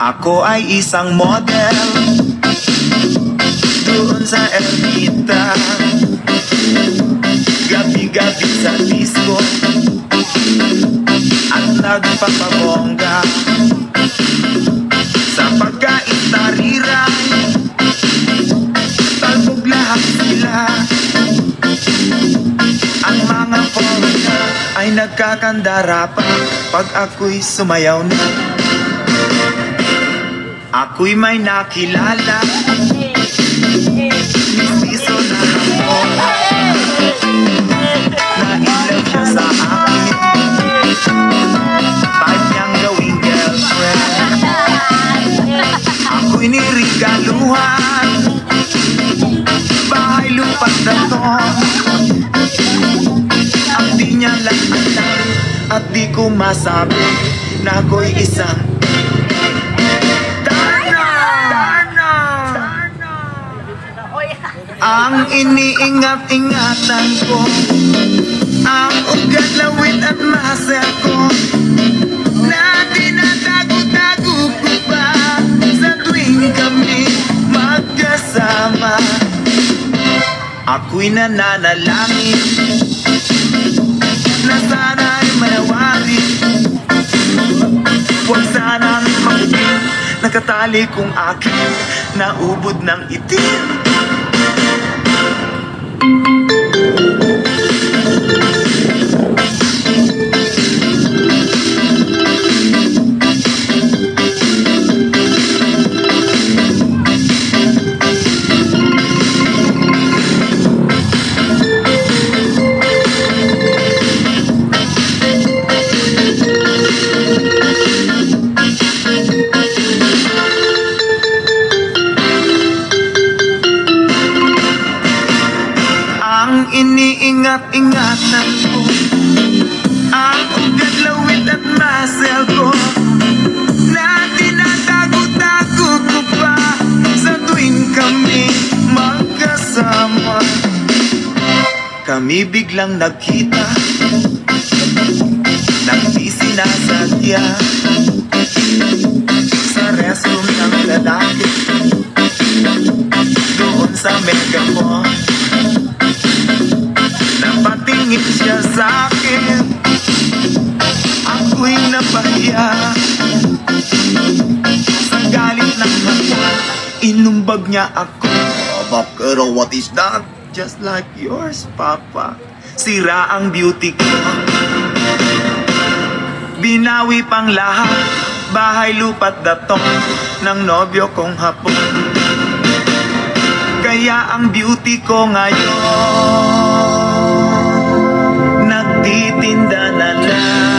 Ako ay isang model doon sa Ermita, gabi-gabi sa disco at nagpapabongga sa pagkain tariran. Talbog lahat sila. Ang mga foreigner ay nagkakandara pa pag ako'y sumayaw na. Ako'y may nakilala, mistiso na ako, na-inlove siya sa akin, type niyang gawing girlfriend. Ako'y nirigaluhan, bahay lupa't daton. Ang di niya lang alam at di ko masabi na ako'y isang ang iniingat-ingatan ko, ang ugat, lawit at muscle ko, na tinatago-tago ko pa sa tuwing kami magkasama. Ako'y nananalangin na sana'y manawari, huwag sanang makutin nakatali kong akin na ubod ng itim. Iniingat-ingatan ko, ang ugat, lawit at muscle ko, na tinatago-tago ko pa sa tuwing kami magkasama. Kami biglang nagkita, nang di sinasadya, sa restroom ng lalaki doon sa Mega Mall. Napatingin siya sa'kin, ako'y napahiya. Sa galit ng mata, inumbag niya ako. Bakero, what is that? Just like yours, Papa. Sira ang beauty ko, binawi pang lahat, bahay lupa't daton ng nobyo kong hapon. Kaya ang beauty ko ngayon nagtitinda na lang.